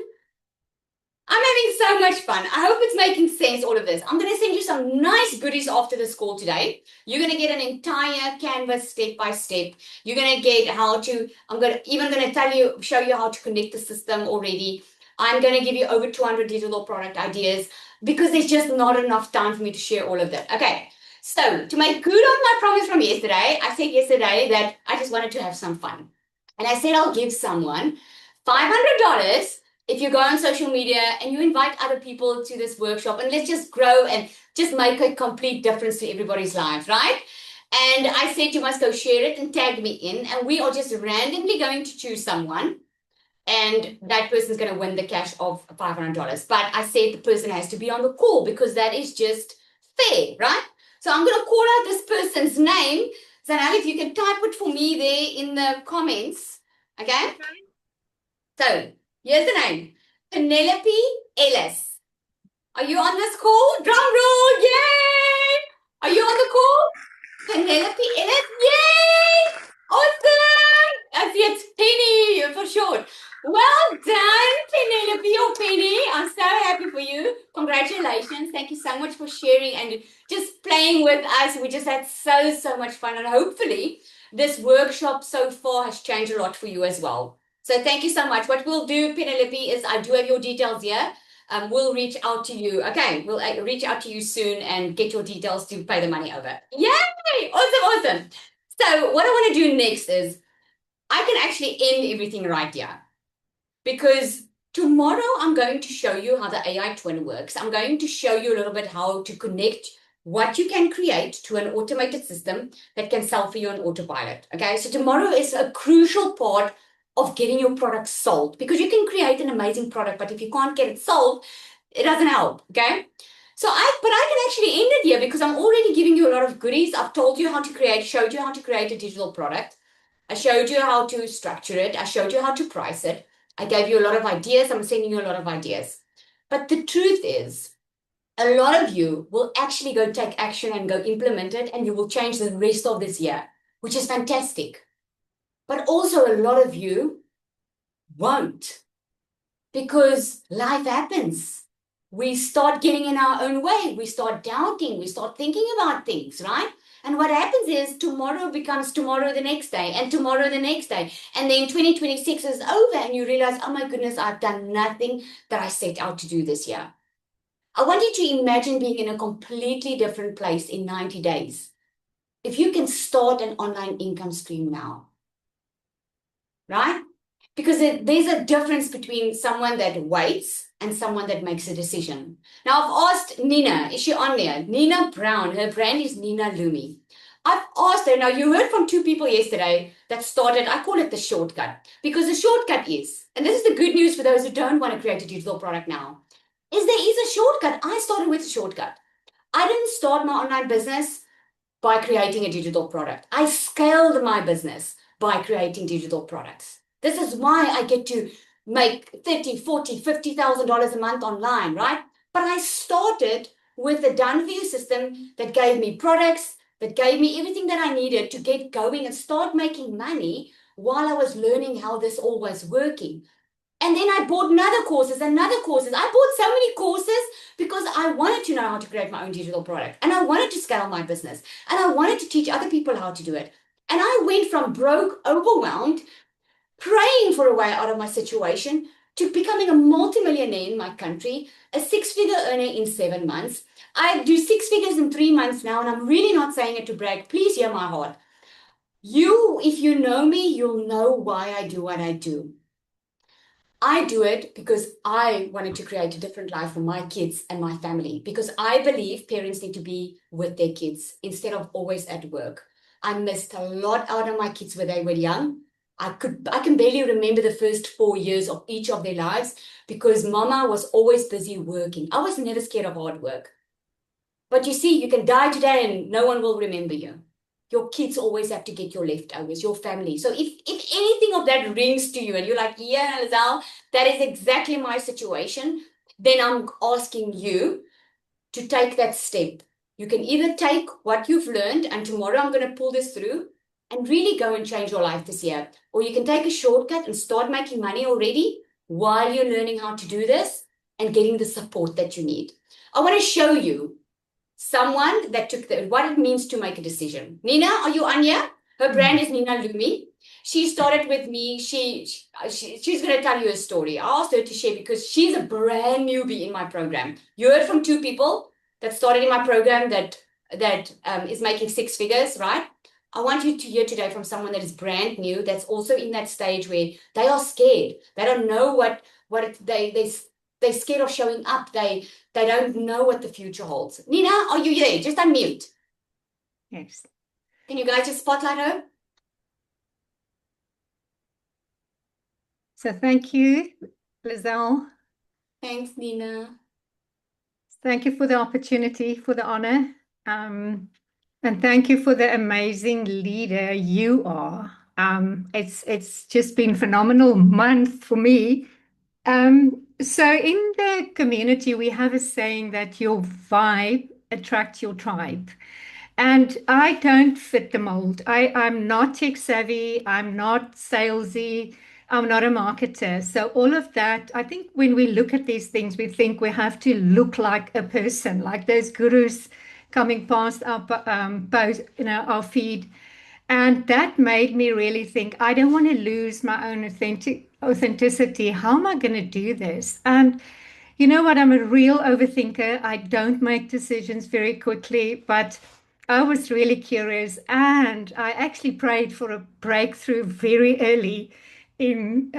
I'm having so much fun. I hope it's making sense, all of this. I'm going to send you some nice goodies after this call today. You're going to get an entire Canva step by step. You're going to get how to, I'm going to show you how to connect the system already. I'm going to give you over 200 digital product ideas because there's just not enough time for me to share all of that. Okay. So to make good on my promise from yesterday, I said yesterday that I just wanted to have some fun. And I said I'll give someone $500 if you go on social media and you invite other people to this workshop, and let's just grow and just make a complete difference to everybody's life, right? And I said you must go share it and tag me in, and we are just randomly going to choose someone, and that person's going to win the cash of $500. But I said the person has to be on the call because that is just fair, right? So I'm going to call out this person's name. Zanel, if you can type it for me there in the comments, okay? So here's the name, Penelope Ellis. Are you on this call? Drum roll, yay! Are you on the call? Penelope Ellis, yay! Awesome! I see it's Penny for short. Well done, Penelope or Penny. I'm so happy for you. Congratulations. Thank you so much for sharing and just playing with us. We just had so much fun, and hopefully this workshop so far has changed a lot for you as well. So thank you so much. What we'll do, Penelope, is I do have your details here. we'll reach out to you. Okay, we'll reach out to you soon and get your details to pay the money over. Yay! Awesome, awesome. So what I want to do next is I can actually end everything right here because tomorrow I'm going to show you how the AI twin works. I'm going to show you a little bit how to connect what you can create to an automated system that can sell for you on autopilot. Okay, so tomorrow is a crucial part of getting your product sold because you can create an amazing product, but if you can't get it sold, it doesn't help. Okay. But I can actually end it here because I'm already giving you a lot of goodies. I've told you how to create, showed you how to create a digital product. I showed you how to structure it. I showed you how to price it. I gave you a lot of ideas. I'm sending you a lot of ideas. But the truth is, a lot of you will actually go take action and go implement it, and you will change the rest of this year, which is fantastic. But also, a lot of you won't because life happens. We start getting in our own way. We start doubting. We start thinking about things, right? And what happens is tomorrow becomes tomorrow the next day and tomorrow the next day. And then 2026 is over and you realize, oh my goodness, I've done nothing that I set out to do this year. I want you to imagine being in a completely different place in 90 days. If you can start an online income stream now, right? Because there's a difference between someone that waits and someone that makes a decision. Now, I've asked Nina, is she on there? Nina Brown, her brand is Nina Lumi. I've asked her, now you heard from two people yesterday that started, I call it the shortcut, because the shortcut is, and this is the good news for those who don't want to create a digital product now, is there is a shortcut. I started with a shortcut. I didn't start my online business by creating a digital product. I scaled my business by creating digital products. This is why I get to make 30, 40, $50,000 a month online, right? But I started with a done for you system that gave me products, that gave me everything that I needed to get going and start making money while I was learning how this all was working. And then I bought another courses, another courses. I bought so many courses because I wanted to know how to create my own digital product. And I wanted to scale my business. And I wanted to teach other people how to do it. And I went from broke, overwhelmed, praying for a way out of my situation to becoming a multimillionaire in my country, a six-figure earner in 7 months. I do six figures in 3 months now, and I'm really not saying it to brag. Please hear my heart. If you know me, you'll know why I do what I do. I do it because I wanted to create a different life for my kids and my family, because I believe parents need to be with their kids instead of always at work. I missed a lot out on my kids when they were young. I can barely remember the first 4 years of each of their lives because mama was always busy working. I was never scared of hard work. But you see, you can die today and no one will remember you. Your kids always have to get your leftovers, your family. So if anything of that rings to you and you're like, yeah, Lizelle, that is exactly my situation, then I'm asking you to take that step. You can either take what you've learned and tomorrow I'm going to pull this through and really go and change your life this year. Or you can take a shortcut and start making money already while you're learning how to do this and getting the support that you need. I want to show you someone that took what it means to make a decision. Nina, are you on here? Her brand is Nina Lumi. She started with me. She's going to tell you a story. I asked her to share because she's a brand newbie in my program. You heard from two people that started in my program that is making six figures, right? I want you to hear today from someone that is brand new, that's also in that stage where they are scared. They don't know they're scared of showing up. They don't know what the future holds. Nina, are you there? Just unmute. Yes. Can you guys just spotlight her? So thank you, Lizelle. Thanks, Nina. Thank you for the opportunity, for the honor. And thank you for the amazing leader you are. It's just been a phenomenal month for me. So in the community, we have a saying that your vibe attracts your tribe. And I don't fit the mold. I'm not tech savvy. I'm not salesy. I'm not a marketer. So all of that, I think when we look at these things, we think we have to look like a person, like those gurus coming past our post, our feed. And that made me really think, I don't want to lose my own authenticity. How am I going to do this? And You know what? I'm a real overthinker. I don't make decisions very quickly, but I was really curious and I actually prayed for a breakthrough very early in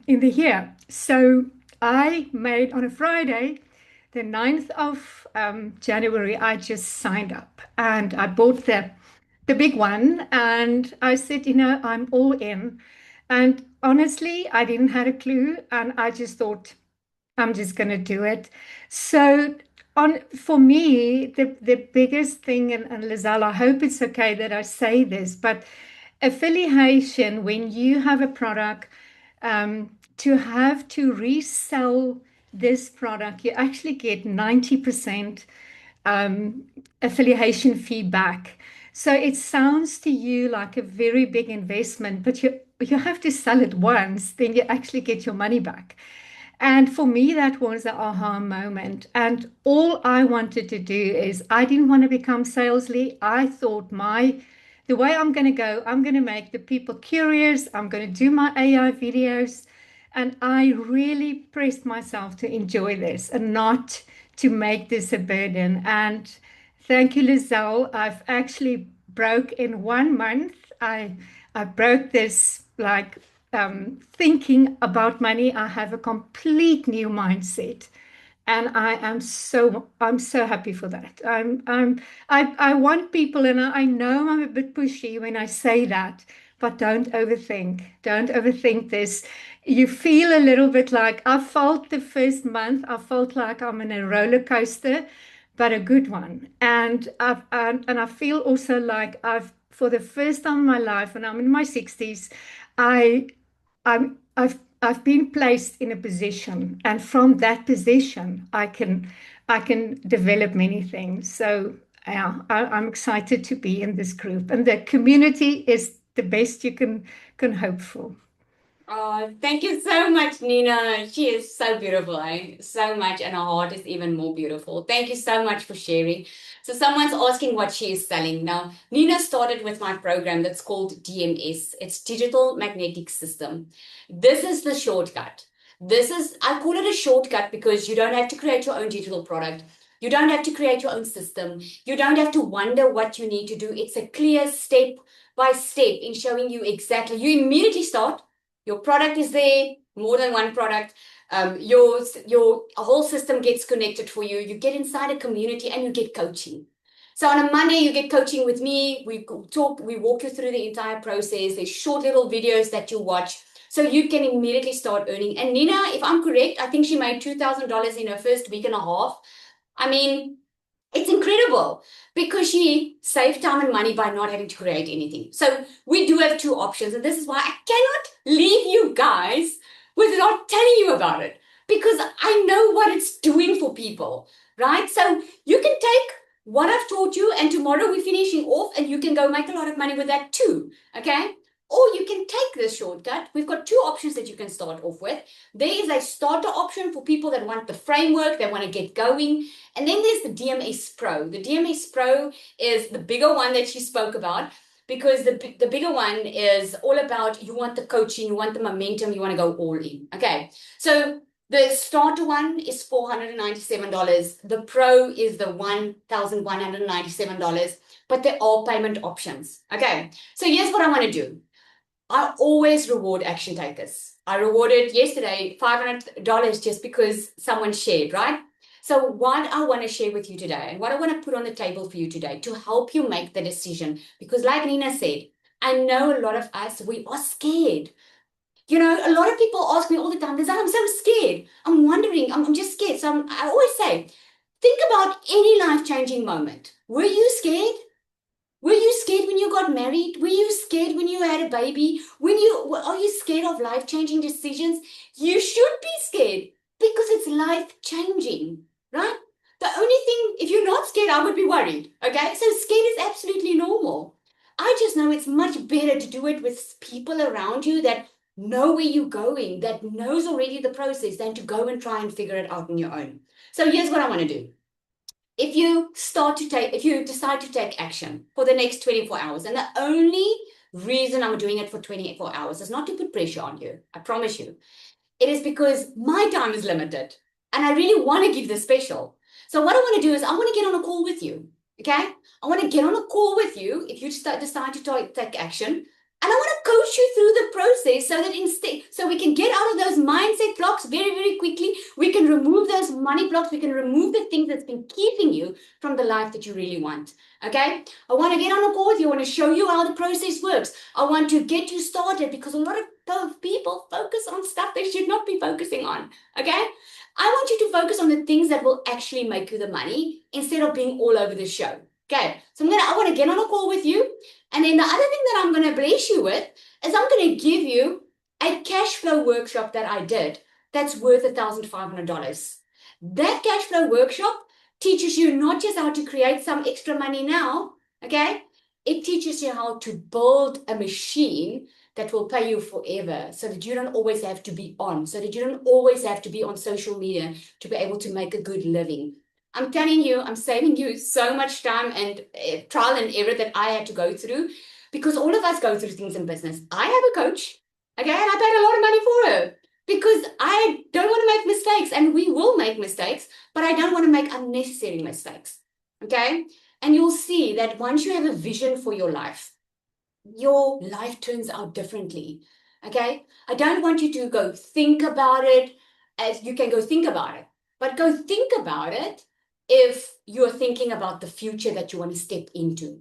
the year. So I made on a Friday, the 9th of January, I just signed up and I bought the big one and I said, I'm all in. And honestly, I didn't have a clue and I just thought, I'm just going to do it. So on for me, the biggest thing, and Lizelle, I hope it's okay that I say this, but affiliation, when you have a product, to have to resell this product, you actually get 90% affiliation feedback. So it sounds to you like a very big investment, but you have to sell it once, then you actually get your money back. And for me, that was the aha moment. And all I wanted to do is I didn't want to become salesy. I thought the way I'm going to go, I'm going to make the people curious. I'm going to do my AI videos. And I really pressed myself to enjoy this and not to make this a burden. And thank you, Lizelle. I've actually broke in 1 month. I broke this like thinking about money. I have a complete new mindset, and I'm so happy for that. I want people, and I know I'm a bit pushy when I say that, but don't overthink. Don't overthink this. You feel a little bit like I felt the first month. I felt like I'm in a roller coaster, but a good one. And I feel also like for the first time in my life, and I'm in my 60s, I I've been placed in a position, and from that position, I can develop many things. So yeah, I'm excited to be in this group, and the community is the best you can hope for. Oh, thank you so much, Nina. She is so beautiful, eh? So much, and her heart is even more beautiful. Thank you so much for sharing. So, someone's asking what she is selling. Now, Nina started with my program that's called DMS. It's Digital Magnetic System. This is the shortcut. I call it a shortcut because you don't have to create your own digital product. You don't have to create your own system. You don't have to wonder what you need to do. It's a clear step by step in showing you exactly. You immediately start. Your product is there, more than one product. Your whole system gets connected for you. You get inside a community and you get coaching. So on a Monday, you get coaching with me. We walk you through the entire process. There's short little videos that you watch. So you can immediately start earning. And Nina, if I'm correct, I think she made $2,000 in her first week and a half. I mean, it's incredible because she saved time and money by not having to create anything. So we do have two options, and this is why I cannot leave you guys without telling you about it because I know what it's doing for people, right? So you can take what I've taught you, and tomorrow we're finishing off, and you can go make a lot of money with that too, okay? Or you can take this shortcut. We've got two options that you can start off with. There is a starter option for people that want the framework, they want to get going. And then there's the DMS Pro. The DMS Pro is the bigger one that she spoke about because the bigger one is all about you want the coaching, you want the momentum, you want to go all in. Okay, so the starter one is $497. The Pro is the $1,197, but there are payment options. Okay, so here's what I want to do. I always reward action takers. I rewarded yesterday $500 just because someone shared, right? So what I want to share with you today and what I want to put on the table for you today to help you make the decision, because like Nina said, I know a lot of us, we are scared. You know, a lot of people ask me all the time, I'm so scared. I'm wondering, I'm just scared. So I always say, think about any life-changing moment. Were you scared? Were you scared when you got married? Were you scared when you had a baby? Are you scared of life-changing decisions? You should be scared because it's life-changing, right? The only thing, if you're not scared, I would be worried, okay? So scared is absolutely normal. I just know it's much better to do it with people around you that know where you're going, that knows already the process, than to go and try and figure it out on your own. So here's what I want to do. If you decide to take action for the next 24 hours, and the only reason I'm doing it for 24 hours is not to put pressure on you, I promise you. It is because my time is limited. and I really want to give the special. So what I want to do is I want to get on a call with you. Okay? I want to get on a call with you if you decide to take action. And I want to coach you through the process so that so we can get out of those mindset blocks very, very quickly. We can remove those money blocks. We can remove the things that's been keeping you from the life that you really want. Okay? I want to get on a call with you. I want to show you how the process works. I want to get you started because a lot of people focus on stuff they should not be focusing on. Okay? I want you to focus on the things that will actually make you the money instead of being all over the show. Okay? So I want to get on a call with you. And then the other thing that I'm going to bless you with is I'm going to give you a cash flow workshop that I did that's worth $1,500. That cash flow workshop teaches you not just how to create some extra money now, okay? It teaches you how to build a machine that will pay you forever so that you don't always have to be on, so that you don't always have to be on social media to be able to make a good living. I'm telling you, I'm saving you so much time and trial and error that I had to go through because all of us go through things in business. I have a coach, okay, and I paid a lot of money for her because I don't want to make mistakes, and we will make mistakes, but I don't want to make unnecessary mistakes, okay? And you'll see that once you have a vision for your life turns out differently, okay? I don't want you to go think about it as you can go think about it, but go think about it if you're thinking about the future that you want to step into,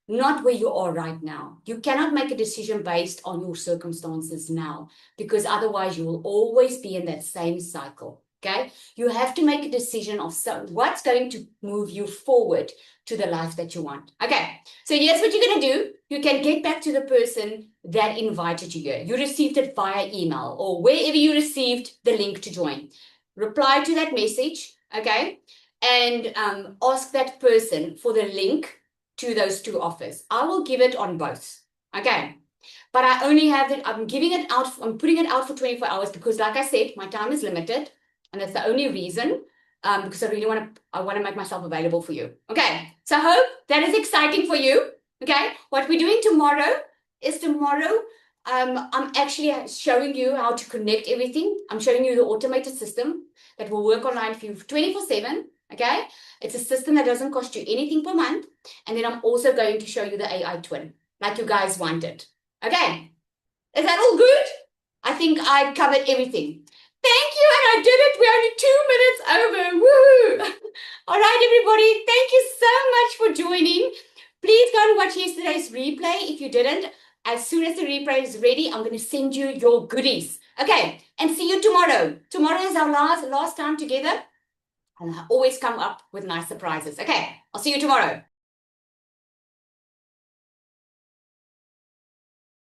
not where you are right now. You cannot make a decision based on your circumstances now because otherwise you will always be in that same cycle, okay? You have to make a decision of what's going to move you forward to the life that you want. Okay, so here's what you're going to do. You can get back to the person that invited you here. You received it via email or wherever you received the link to join. Reply to that message, okay? And ask that person for the link to those two offers. I will give it on both, okay? But I only have it, I'm putting it out for 24 hours because like I said, my time is limited and that's the only reason because I really want to make myself available for you. Okay, so I hope that is exciting for you, okay? What we're doing tomorrow is I'm actually showing you how to connect everything. I'm showing you the automated system that will work online for you 24/7. Okay, it's a system that doesn't cost you anything per month. And then I'm also going to show you the AI twin like you guys wanted. Okay, is that all good? I think I covered everything. Thank you, and I did it. We're only 2 minutes over. Woo! All right, everybody, thank you so much for joining. Please go and watch yesterday's replay if you didn't. As soon as the replay is ready, I'm going to send you your goodies. Okay, and see you tomorrow. Tomorrow is our last time together. And I always come up with nice surprises. Okay, I'll see you tomorrow.